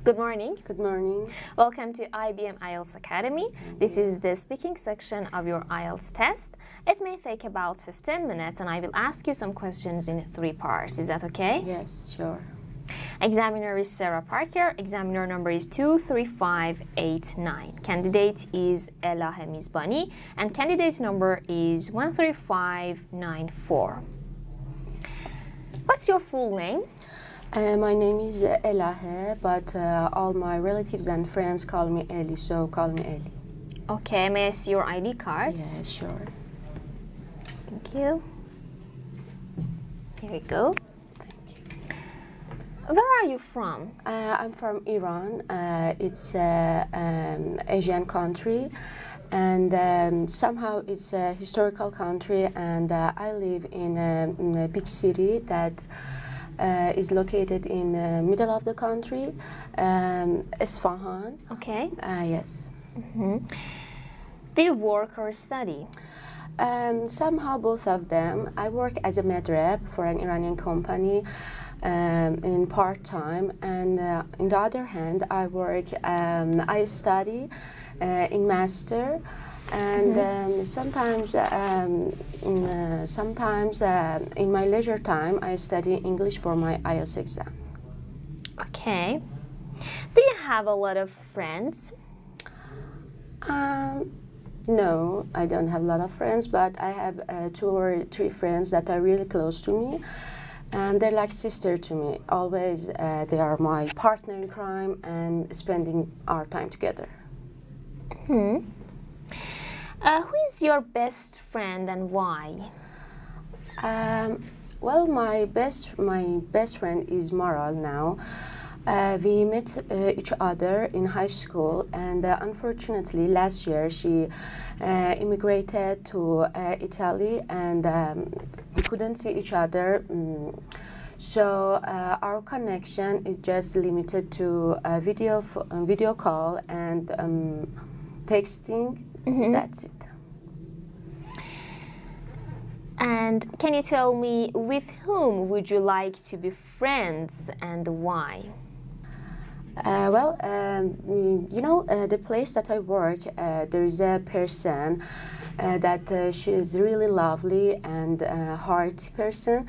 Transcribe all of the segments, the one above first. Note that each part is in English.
Good morning. Good morning. Welcome to IBM IELTS Academy. This is the speaking section of your IELTS test. It may take about 15 minutes and I will ask you some questions in 3 parts. Is that okay? Yes, sure. Examiner is Sarah Parker. Examiner number is 23589. Candidate is Elahe Mizbani and candidate number is 13594. What's your full name? My name is Elahe, but all my relatives and friends call me Eli, so call me Eli. Okay, may I see your ID card? Yeah, sure. Thank you. Here we go. Thank you. Where are you from? I'm from Iran. It's an Asian country, and somehow it's a historical country, and I live in a big city that is located in the middle of the country, Isfahan. Okay. Yes. Do you work or study? Somehow both of them. I work as a medreb for an Iranian company in part-time, and on the other hand, I study in master, and sometimes in my leisure time I study English for my IELTS exam. Okay. Do you have a lot of friends? No, I don't have a lot of friends, but I have 2 or 3 friends that are really close to me, and they're like sister to me. Always they are my partner in crime and spending our time together. Who is your best friend and why? Well, my best friend is Maral now. We met each other in high school, and unfortunately last year she immigrated to Italy, and we couldn't see each other. So our connection is just limited to video call and texting. That's it. And can you tell me with whom would you like to be friends and why? The place that I work, there is a person that she is really lovely and hearty person.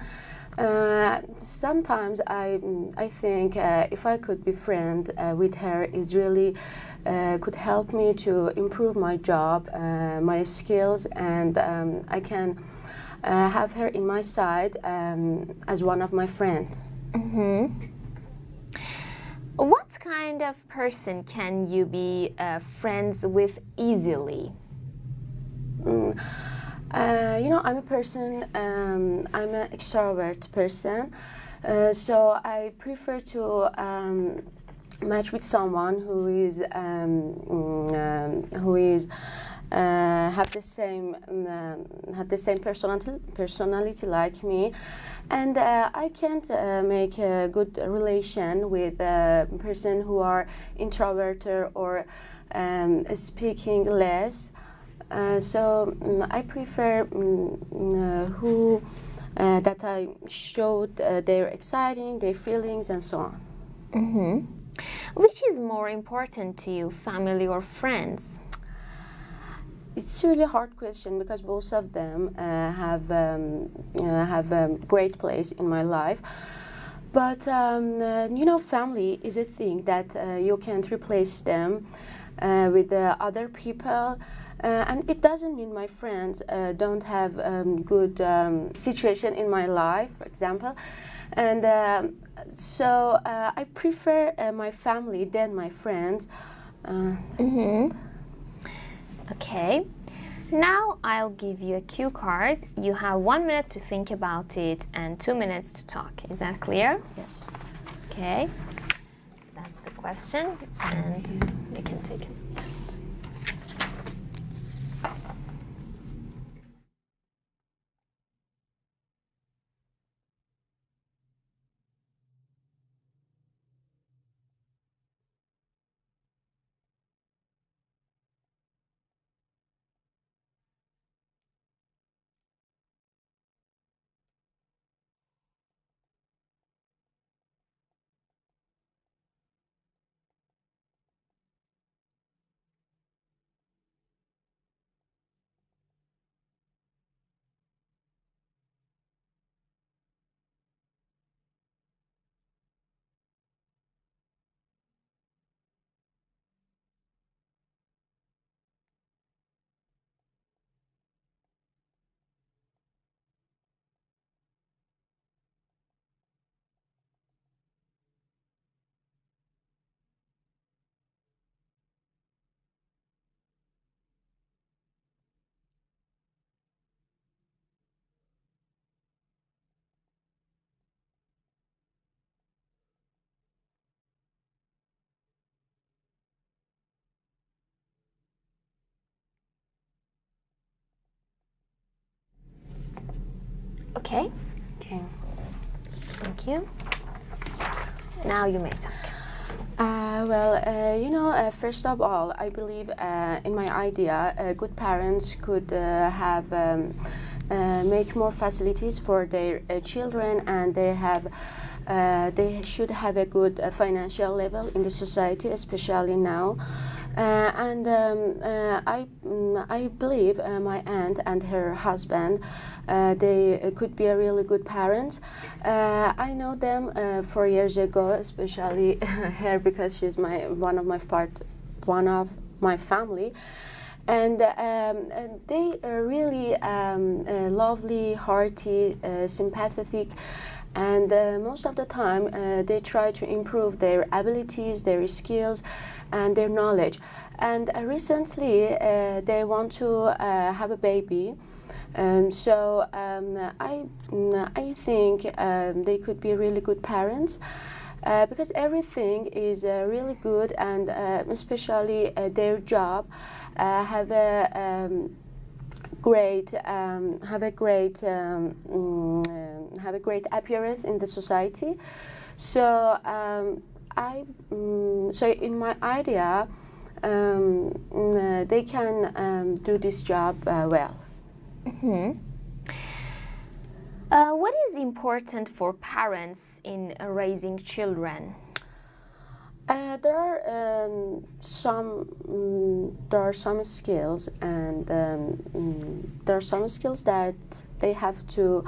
Sometimes I think if I could be friend with her, it really could help me to improve my job, my skills, and I can have her in my side as one of my friends. What kind of person can you be friends with easily? I'm a person, I'm an extrovert person, so I prefer to match with someone who is have the same personality like me, and I can't make a good relation with a person who are introverted or speaking less. So I prefer who that I showed their exciting, their feelings, and so on. Which is more important to you, family or friends? It's a really hard question because both of them have a great place in my life. But family is a thing that you can't replace them with other people. And it doesn't mean my friends don't have good situation in my life, for example. And so I prefer my family than my friends. That's it. Okay. Now I'll give you a cue card. You have 1 minute to think about it and 2 minutes to talk. Is that clear? Yes. Okay. That's the question, and you can take it. Okay. Okay. Thank you. Now you may talk. First of all, I believe in my idea, good parents could make more facilities for their children, and they should have a good financial level in the society, especially now. I believe my aunt and her husband, they could be a really good parents. I know them 4 years ago, especially her, because she's one of my family. And they are really lovely, hearty, sympathetic, and most of the time they try to improve their abilities, their skills, and their knowledge. And recently they want to have a baby, and so I think they could be really good parents. Because everything is really good, and especially their job have a great appearance in the society. So so in my idea, they can do this job well. Mm-hmm. What is important for parents in raising children? There are some skills, and there are some skills that they have to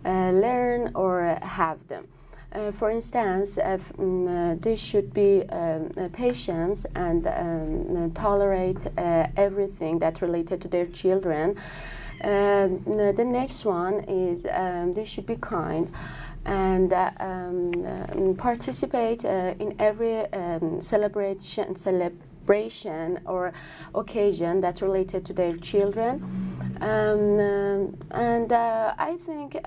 learn or have them. For instance, they should be patient and tolerate everything that's related to their children. The next one is they should be kind and participate in every celebration or occasion that's related to their children. I think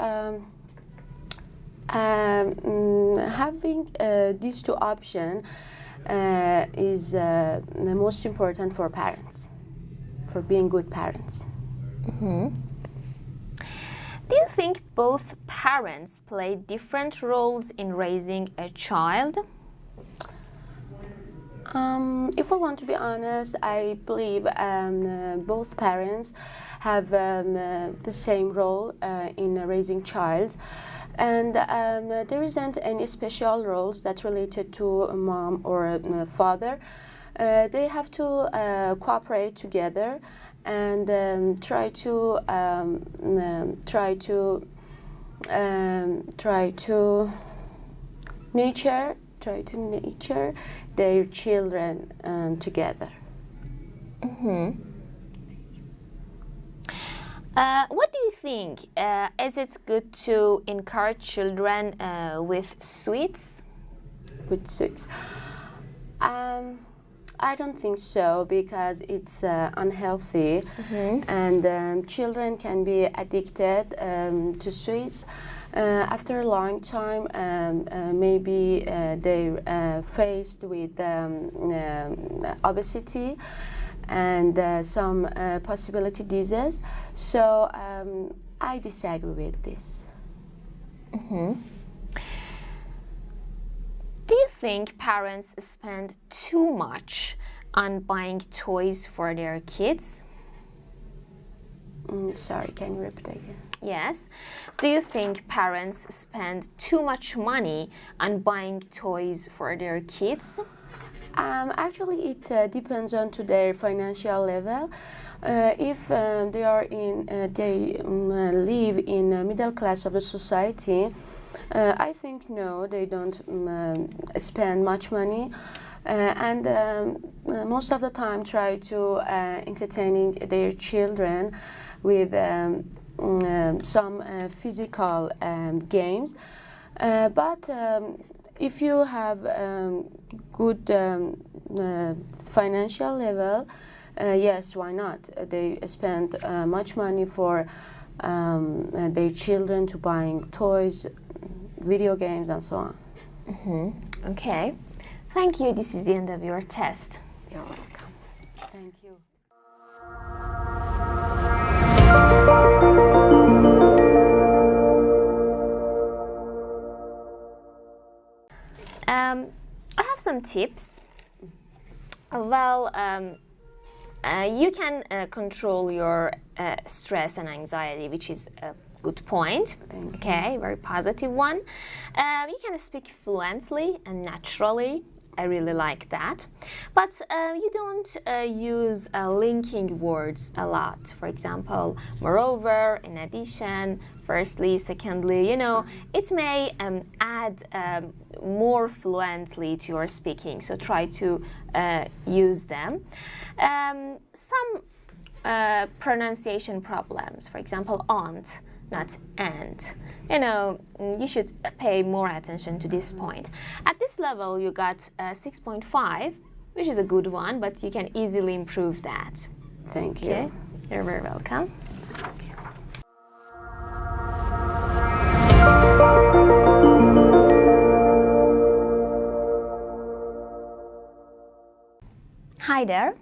having these two options is the most important for parents, for being good parents. Mm-hmm. Do you think both parents play different roles in raising a child? If I want to be honest, I believe both parents have the same role in raising child, and there isn't any special roles that's related to a mom or a father. They have to cooperate together and try to nurture their children together. Mm-hmm. What do you think? Is it good to encourage children with sweets? With sweets? I don't think so, because it's unhealthy, Mm-hmm. and children can be addicted to sweets. After a long time, maybe they're faced with obesity and some possibility disease. So I disagree with this. Mm-hmm. Do you think parents spend too much on buying toys for their kids? Sorry, can you repeat again? Yes. Do you think parents spend too much money on buying toys for their kids? Actually, it depends on to their financial level. If they live in the middle class of the society, I think no, they don't spend much money, and most of the time try to entertaining their children with some physical games. But if you have good financial level, yes, why not? They spend much money for their children to buying toys, video games, and so on. Mm-hmm. Okay. Thank you. This is the end of your test. You're welcome. Thank you. some tips. Well, you can control your stress and anxiety, which is a good point. Okay, very positive one. You can speak fluently and naturally. I really like that. But you don't use linking words a lot. For example, moreover, in addition, firstly, secondly, you know, it may add more fluently to your speaking. So try to use them. Some pronunciation problems, for example, aunt, not and. You know, you should pay more attention to this point. At this level, you got 6.5, which is a good one, but you can easily improve that. Thank you. Okay? You're very welcome. Thank you. Hi there.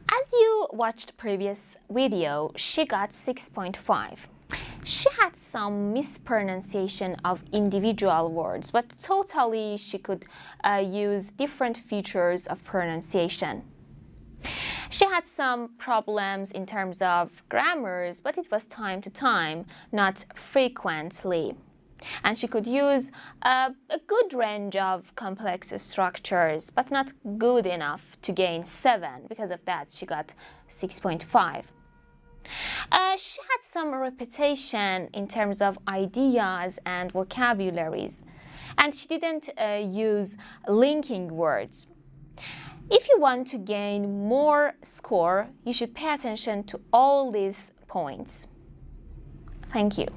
As you watched previous video, she got 6.5. She had some mispronunciation of individual words, but totally she could use different features of pronunciation. She had some problems in terms of grammars, but it was time to time, not frequently. And she could use a good range of complex structures, but not good enough to gain 7. Because of that, she got 6.5. She had some repetition in terms of ideas and vocabularies, and she didn't use linking words. If you want to gain more score, you should pay attention to all these points. Thank you.